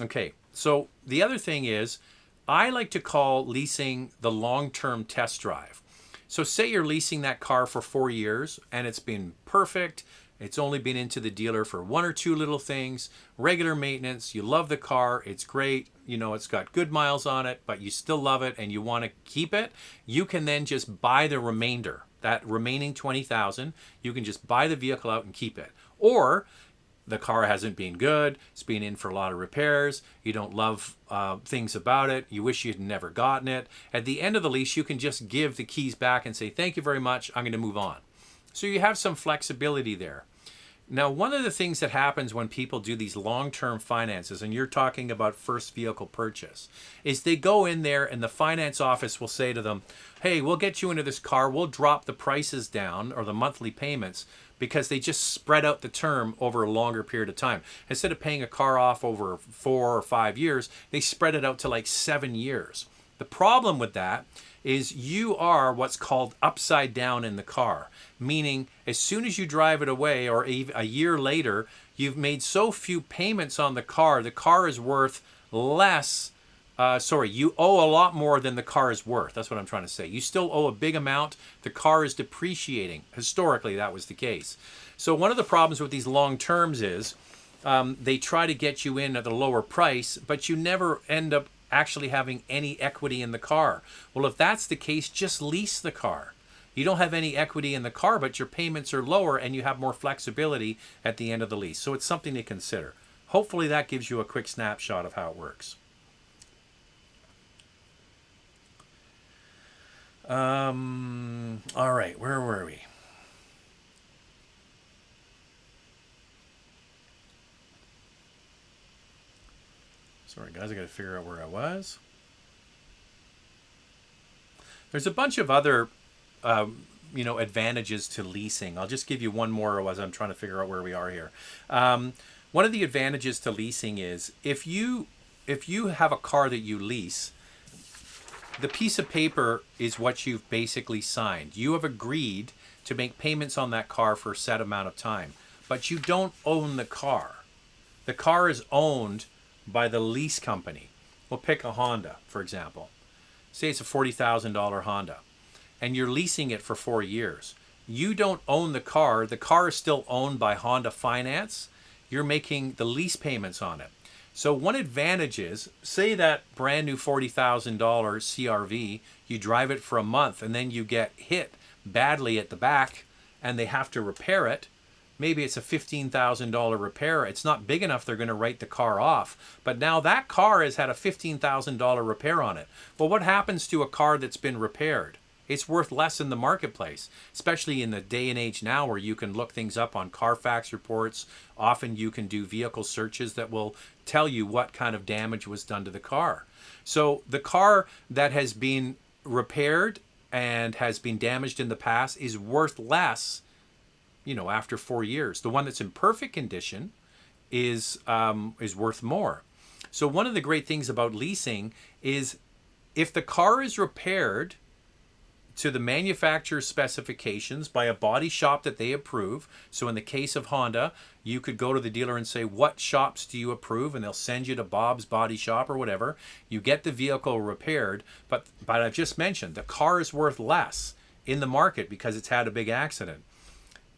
Okay, so the other thing is, I like to call leasing the long-term test drive. So say you're leasing that car for 4 years and it's been perfect, It's only been into the dealer for one or two little things, regular maintenance. You love the car. It's great. You know, it's got good miles on it, but you still love it and you want to keep it. You can then just buy the remainder, that remaining 20,000. You can just buy the vehicle out and keep it. Or the car hasn't been good. It's been in for a lot of repairs. You don't love things about it. You wish you'd never gotten it. At the end of the lease, you can just give the keys back and say, thank you very much. I'm going to move on. So you have some flexibility there. Now, one of the things that happens when people do these long-term finances, and you're talking about first vehicle purchase, is they go in there and the finance office will say to them, hey, we'll get you into this car. We'll drop the prices down or the monthly payments, because they just spread out the term over a longer period of time. Instead of paying a car off over 4 or 5 years, they spread it out to like 7 years. The problem with that is you are what's called upside down in the car, meaning as soon as you drive it away or a year later, you've made so few payments on the car is worth less. You owe a lot more than the car is worth. That's what I'm trying to say. You still owe a big amount. The car is depreciating. Historically, that was the case. So one of the problems with these long terms is they try to get you in at a lower price, but you never end up actually having any equity in the car. Well, if that's the case, just lease the car. You don't have any equity in the car, but your payments are lower and you have more flexibility at the end of the lease. So it's something to consider. Hopefully that gives you a quick snapshot of how it works. All right, where were we? Sorry, guys, I got to figure out where I was. There's a bunch of other, advantages to leasing. I'll just give you one more as I'm trying to figure out where we are here. One of the advantages to leasing is if you have a car that you lease, the piece of paper is what you've basically signed. You have agreed to make payments on that car for a set amount of time, but you don't own the car. The car is owned by the lease company. We'll pick a Honda, for example. Say it's a $40,000 Honda, and you're leasing it for 4 years. You don't own the car. The car is still owned by Honda Finance. You're making the lease payments on it. So one advantage is, say that brand new $40,000 CRV, you drive it for a month and then you get hit badly at the back and they have to repair it. Maybe it's a $15,000 repair. It's not big enough they're going to write the car off. But now that car has had a $15,000 repair on it. Well, what happens to a car that's been repaired? It's worth less in the marketplace, especially in the day and age now where you can look things up on Carfax reports. Often you can do vehicle searches that will tell you what kind of damage was done to the car. So the car that has been repaired and has been damaged in the past is worth less, after 4 years. The one that's in perfect condition is worth more. So one of the great things about leasing is if the car is repaired to the manufacturer's specifications by a body shop that they approve. So in the case of Honda, you could go to the dealer and say, what shops do you approve? And they'll send you to Bob's Body Shop or whatever. You get the vehicle repaired, but I've just mentioned, the car is worth less in the market because it's had a big accident.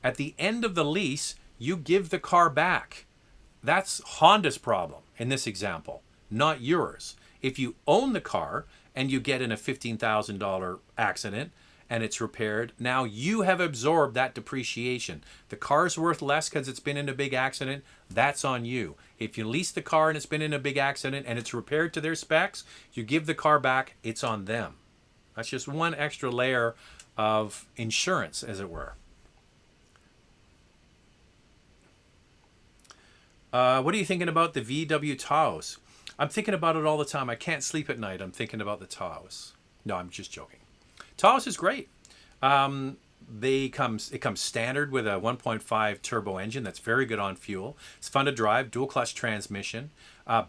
At the end of the lease, you give the car back. That's Honda's problem in this example, not yours. If you own the car and you get in a $15,000 accident and it's repaired, now you have absorbed that depreciation. The car's worth less because it's been in a big accident. That's on you. If you lease the car and it's been in a big accident and it's repaired to their specs, you give the car back, it's on them. That's just one extra layer of insurance, as it were. What are you thinking about the VW Taos? I'm thinking about it all the time. I can't sleep at night. I'm thinking about the Taos. No, I'm just joking. Taos is great. It comes standard with a 1.5 turbo engine that's very good on fuel. It's fun to drive, dual clutch transmission,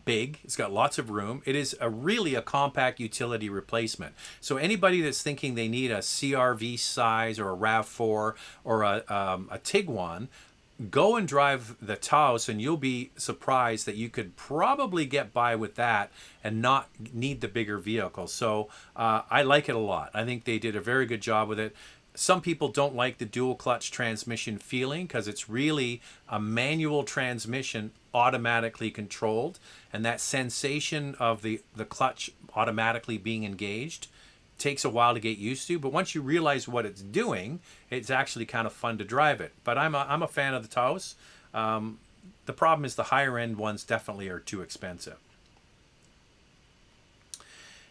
big. It's got lots of room. It is really a compact utility replacement. So anybody that's thinking they need a CRV size or a RAV4 or a Tiguan, go and drive the Taos and you'll be surprised that you could probably get by with that and not need the bigger vehicle. So I like it a lot. I think they did a very good job with it. Some people don't like the dual clutch transmission feeling because it's really a manual transmission automatically controlled, and that sensation of the clutch automatically being engaged takes a while to get used to. But once you realize what it's doing, it's actually kind of fun to drive it. But I'm a fan of the Taos. The problem is the higher end ones definitely are too expensive.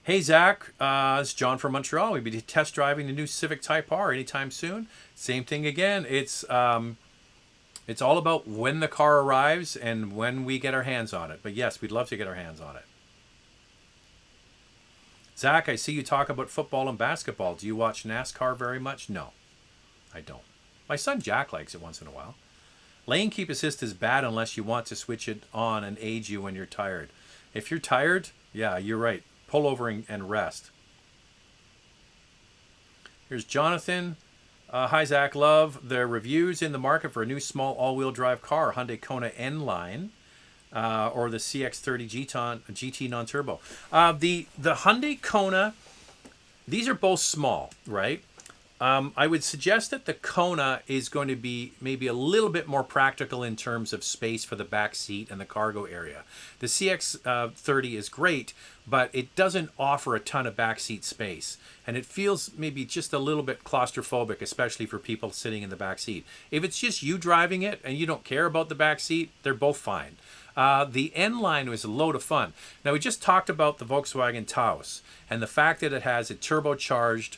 Hey Zach, it's John from Montreal. We'll be test driving the new Civic Type R anytime soon. Same thing again. It's all about when the car arrives and when we get our hands on it. But yes, we'd love to get our hands on it. Zach, I see you talk about football and basketball. Do you watch NASCAR very much? No, I don't. My son Jack likes it once in a while. Lane keep assist is bad unless you want to switch it on and aid you when you're tired. If you're tired, yeah, you're right. Pull over and rest. Here's Jonathan. Hi, Zach. Love the reviews in the market for a new small all-wheel drive car, Hyundai Kona N-Line, or the CX-30 GT non-turbo. The Hyundai Kona, these are both small, right? I would suggest that the Kona is going to be maybe a little bit more practical in terms of space for the back seat and the cargo area. The CX-30 is great, but it doesn't offer a ton of back seat space. And it feels maybe just a little bit claustrophobic, especially for people sitting in the back seat. If it's just you driving it and you don't care about the back seat, they're both fine. The N-Line was a load of fun. Now, we just talked about the Volkswagen Taos and the fact that it has a turbocharged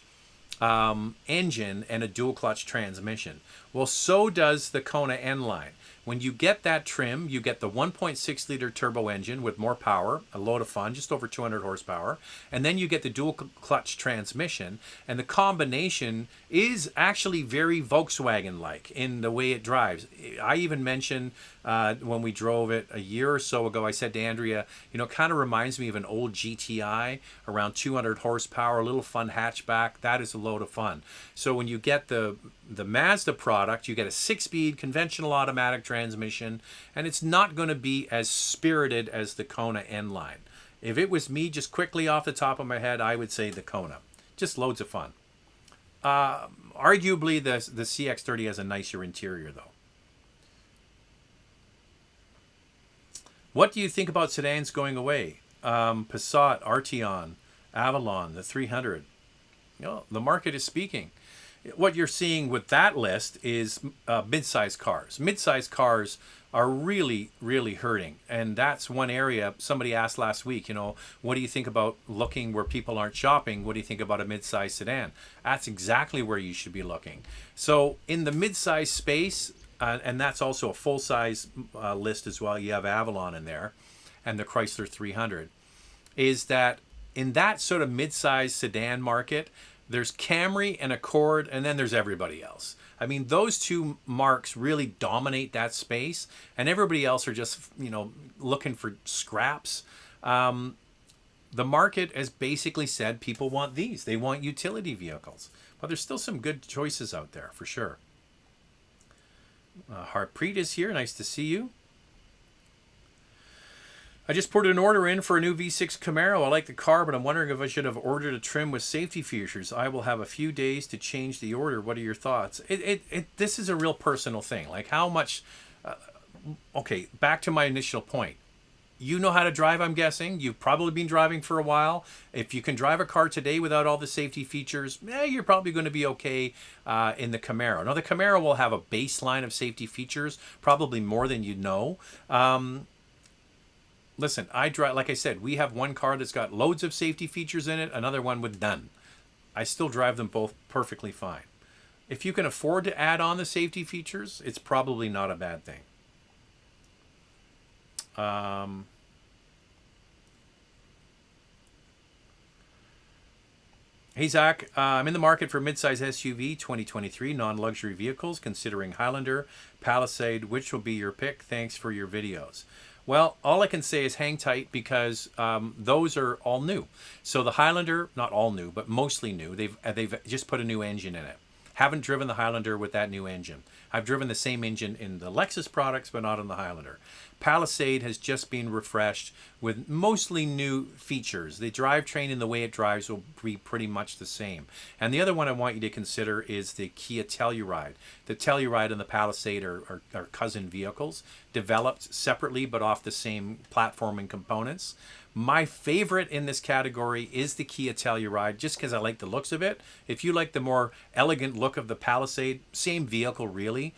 engine and a dual clutch transmission. Well, so does the Kona N-Line. When you get that trim, you get the 1.6 liter turbo engine with more power, a load of fun, just over 200 horsepower, and then you get the dual clutch transmission, and the combination is actually very Volkswagen-like in the way it drives. I even mentioned when we drove it a year or so ago, I said to Andrea, you know, it kind of reminds me of an old GTI, around 200 horsepower, a little fun hatchback. That is a load of fun. So when you get the Mazda product, you get a 6-speed conventional automatic transmission, and it's not going to be as spirited as the Kona N-Line. If it was me, just quickly off the top of my head, I would say the Kona. Just loads of fun. Arguably, the CX-30 has a nicer interior, though. What do you think about sedans going away? Passat, Arteon, Avalon, the 300. You know, the market is speaking. What you're seeing with that list is mid-size cars. Mid-size cars are really, really hurting. And that's one area somebody asked last week, you know, what do you think about looking where people aren't shopping? What do you think about a mid-size sedan? That's exactly where you should be looking. So in the mid-size space, and that's also a full-size list as well, you have Avalon in there and the Chrysler 300, is that in that sort of mid-size sedan market, there's Camry and Accord, and then there's everybody else. I mean, those two marques really dominate that space, and everybody else are just, you know, looking for scraps. The market has basically said people want these. They want utility vehicles. But there's still some good choices out there, for sure. Harpreet is here. Nice to see you. I just put an order in for a new V6 Camaro. I like the car, but I'm wondering if I should have ordered a trim with safety features. I will have a few days to change the order. What are your thoughts? This is a real personal thing. Like how much... okay, back to my initial point. You know how to drive, I'm guessing. You've probably been driving for a while. If you can drive a car today without all the safety features, you're probably going to be okay in the Camaro. Now, the Camaro will have a baseline of safety features, probably more than you know. Listen, I drive, like I said, we have one car that's got loads of safety features in it, another one with none. I still drive them both perfectly fine. If you can afford to add on the safety features, it's probably not a bad thing. Hey Zach, I'm in the market for midsize SUV 2023 non-luxury vehicles, considering Highlander, Palisade. Which will be your pick? Thanks for your videos. Well, all I can say is hang tight because those are all new. So the Highlander, not all new, but mostly new. They've just put a new engine in it. Haven't driven the Highlander with that new engine. I've driven the same engine in the Lexus products, but not on the Highlander. Palisade has just been refreshed with mostly new features. The drivetrain and the way it drives will be pretty much the same. And the other one I want you to consider is the Kia Telluride. The Telluride and the Palisade are cousin vehicles, developed separately but off the same platform and components. My favorite in this category is the Kia Telluride, just because I like the looks of it. If you like the more elegant look of the Palisade, same vehicle really.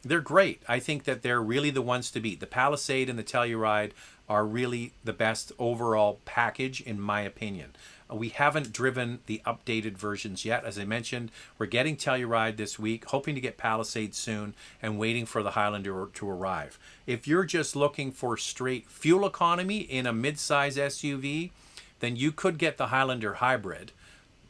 They're great. I think that they're really the ones to beat. The Palisade and the Telluride are really the best overall package, in my opinion. We haven't driven the updated versions yet. As I mentioned, we're getting Telluride this week, hoping to get Palisade soon, and waiting for the Highlander to arrive. If you're just looking for straight fuel economy in a mid-size SUV, then you could get the Highlander Hybrid.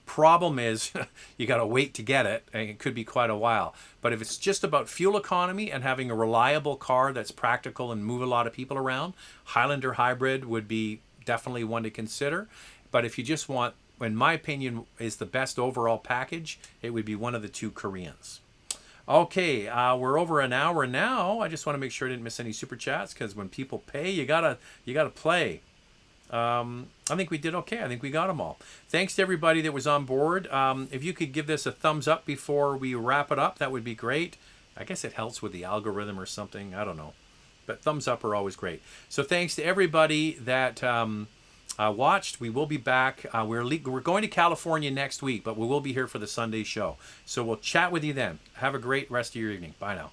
Problem is, you got to wait to get it, and it could be quite a while. But if it's just about fuel economy and having a reliable car that's practical and move a lot of people around, Highlander Hybrid would be definitely one to consider. But if you just want, in my opinion, is the best overall package, it would be one of the two Koreans. Okay, we're over an hour now. I just want to make sure I didn't miss any super chats, because when people pay, you gotta play. I think we did okay. I think we got them all. Thanks to everybody that was on board. If you could give this a thumbs up before we wrap it up, that would be great. I guess it helps with the algorithm or something. I don't know. But thumbs up are always great. So thanks to everybody that watched. We will be back. We're going to California next week, but we will be here for the Sunday show. So we'll chat with you then. Have a great rest of your evening. Bye now.